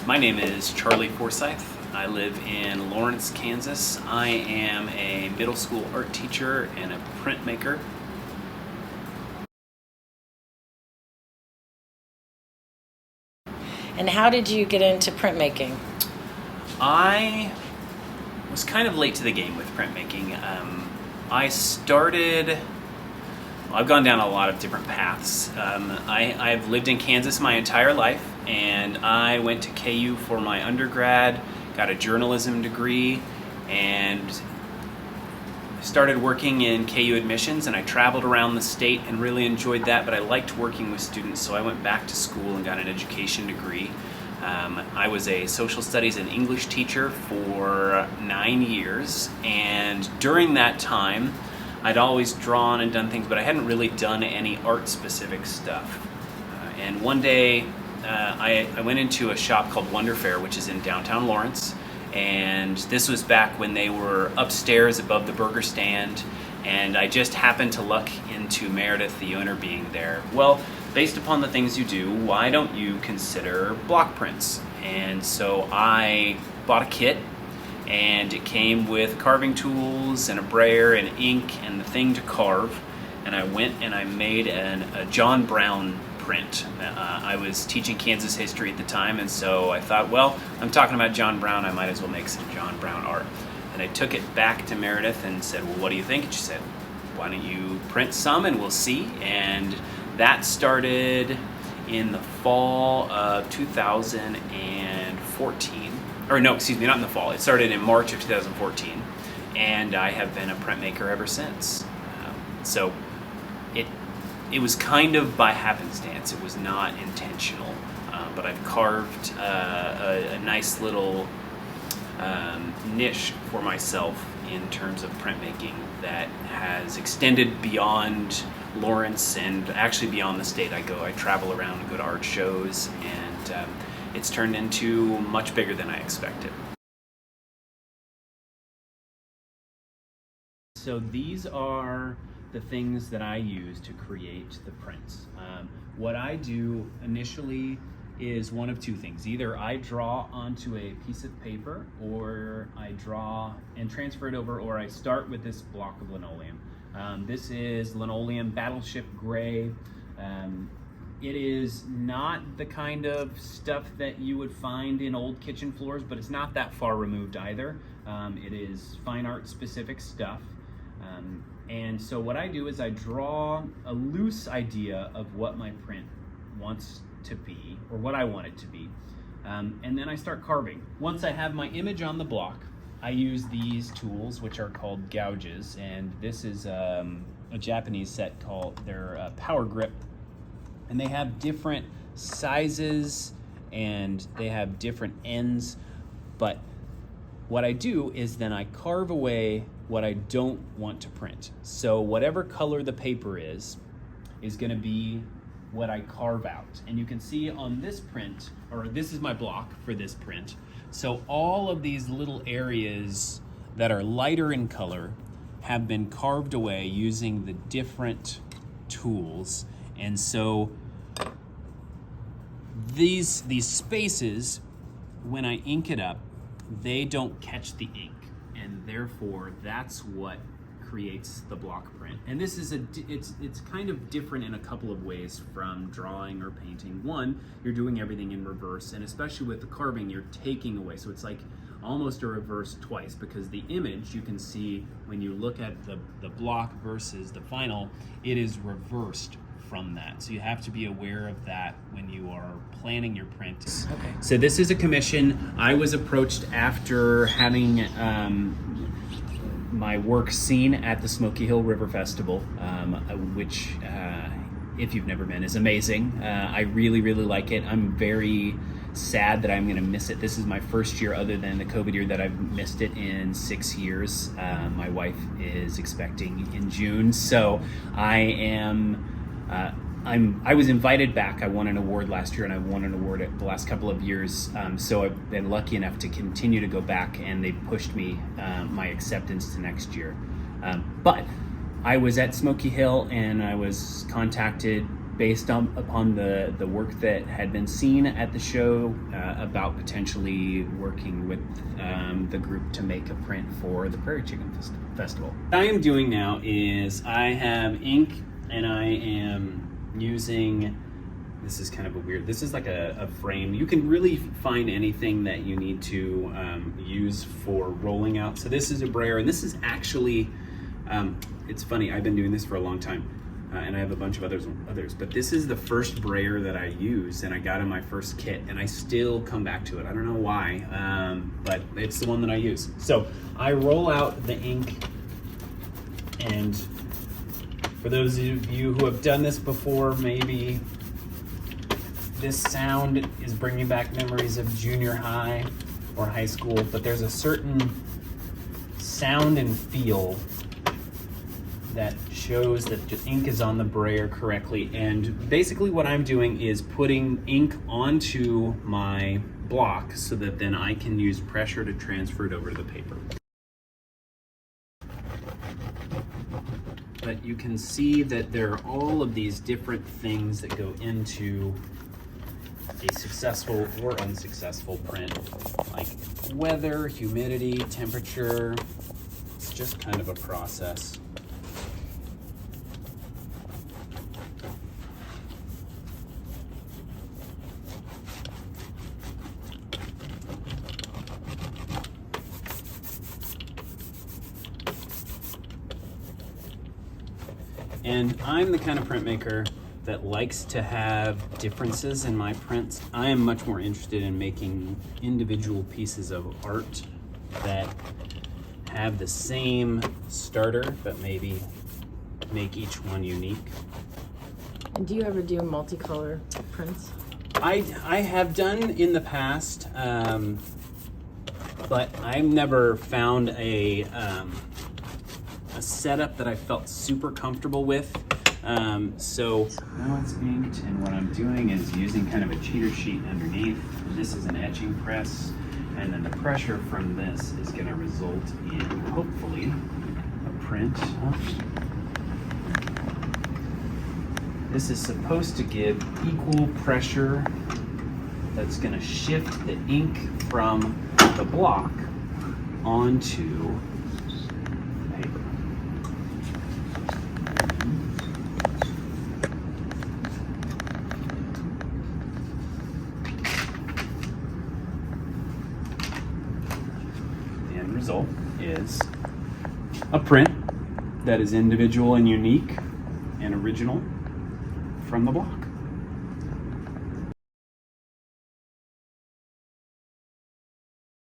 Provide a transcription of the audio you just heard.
My name is Charley Forsyth. I live in Lawrence, Kansas. I am a middle school art teacher and a printmaker. And how did you get into printmaking? I was kind of late to the game with printmaking. I've gone down a lot of different paths. I've lived in Kansas my entire life, and I went to KU for my undergrad, got a journalism degree, and started working in KU admissions, and I traveled around the state and really enjoyed that, but I liked working with students, so I went back to school and got an education degree. I was a social studies and English teacher for 9 years, and during that time, I'd always drawn and done things, but I hadn't really done any art-specific stuff. And one day, I went into a shop called Wonder Fair, which is in downtown Lawrence, and this was back when they were upstairs above the burger stand, and I just happened to luck into Meredith, the owner, being there. Well, based upon the things you do, why don't you consider block prints? And so I bought a kit, and it came with carving tools and a brayer and ink and the thing to carve, and I went and I made a John Brown print. I was teaching Kansas history at the time, and so I thought, well, I'm talking about John Brown, I might as well make some John Brown art. And I took it back to Meredith and said, well, what do you think? And she said, why don't you print some and we'll see. And that started in the fall of 2014. Or no, excuse me, not in the fall. It started in March of 2014, and I have been a printmaker ever since. So it was kind of by happenstance. It was not intentional, but I've carved a nice little niche for myself in terms of printmaking that has extended beyond Lawrence and actually beyond the state. I travel around and go to art shows, and it's turned into much bigger than I expected. So these are the things that I use to create the prints. What I do initially is one of two things. Either I draw onto a piece of paper, or I draw and transfer it over, or I start with this block of linoleum. This is linoleum Battleship Gray. It is not the kind of stuff that you would find in old kitchen floors, but it's not that far removed either. It is fine art specific stuff. And so what I do is I draw a loose idea of what my print wants to be, or what I want it to be. And then I start carving. Once I have my image on the block, I use these tools, which are called gouges. And this is a Japanese set called their Power Grip. And they have different sizes and they have different ends. But what I do is then I carve away what I don't want to print. So whatever color the paper is gonna be what I carve out. And you can see on this print, or this is my block for this print. So all of these little areas that are lighter in color have been carved away using the different tools. And so these spaces, when I ink it up, they don't catch the ink, and therefore that's what creates the block print. And this is it's kind of different in a couple of ways from drawing or painting. One, you're doing everything in reverse, and especially with the carving, you're taking away. So it's like almost a reverse twice, because the image you can see when you look at the block versus the final, it is reversed from that. So you have to be aware of that when you are planning your print. Okay. So this is a commission. I was approached after having my work seen at the Smoky Hill River Festival, which, if you've never been, is amazing. I really, really like it. I'm very sad that I'm going to miss it. This is my first year, other than the COVID year, that I've missed it in 6 years. My wife is expecting in June, so I was invited back. I won an award last year, and I won an award at the last couple of years. So I've been lucky enough to continue to go back, and they pushed me my acceptance to next year. But I was at Smoky Hill, and I was contacted based upon the work that had been seen at the show about potentially working with the group to make a print for the Prairie-Chicken Festival. What I am doing now is I have ink and I am using, this is kind of this is like a frame. You can really find anything that you need to use for rolling out. So this is a brayer, and this is actually, it's funny, I've been doing this for a long time. And I have a bunch of others, but this is the first brayer that I used and I got in my first kit, and I still come back to it. I don't know why, but it's the one that I use. So I roll out the ink, and for those of you who have done this before, maybe this sound is bringing back memories of junior high or high school, but there's a certain sound and feel that shows that the ink is on the brayer correctly. And basically what I'm doing is putting ink onto my block so that then I can use pressure to transfer it over to the paper. But you can see that there are all of these different things that go into a successful or unsuccessful print, like weather, humidity, temperature. It's just kind of a process. And I'm the kind of printmaker that likes to have differences in my prints. I am much more interested in making individual pieces of art that have the same starter, but maybe make each one unique. And do you ever do multicolor prints? I have done in the past, but I've never found a setup that I felt super comfortable with. So now it's inked, and what I'm doing is using kind of a cheater sheet underneath. This is an etching press, and then the pressure from this is going to result in, hopefully, a print. This is supposed to give equal pressure that's going to shift the ink from the block onto the paper. The end result is a print that is individual and unique and original from the block.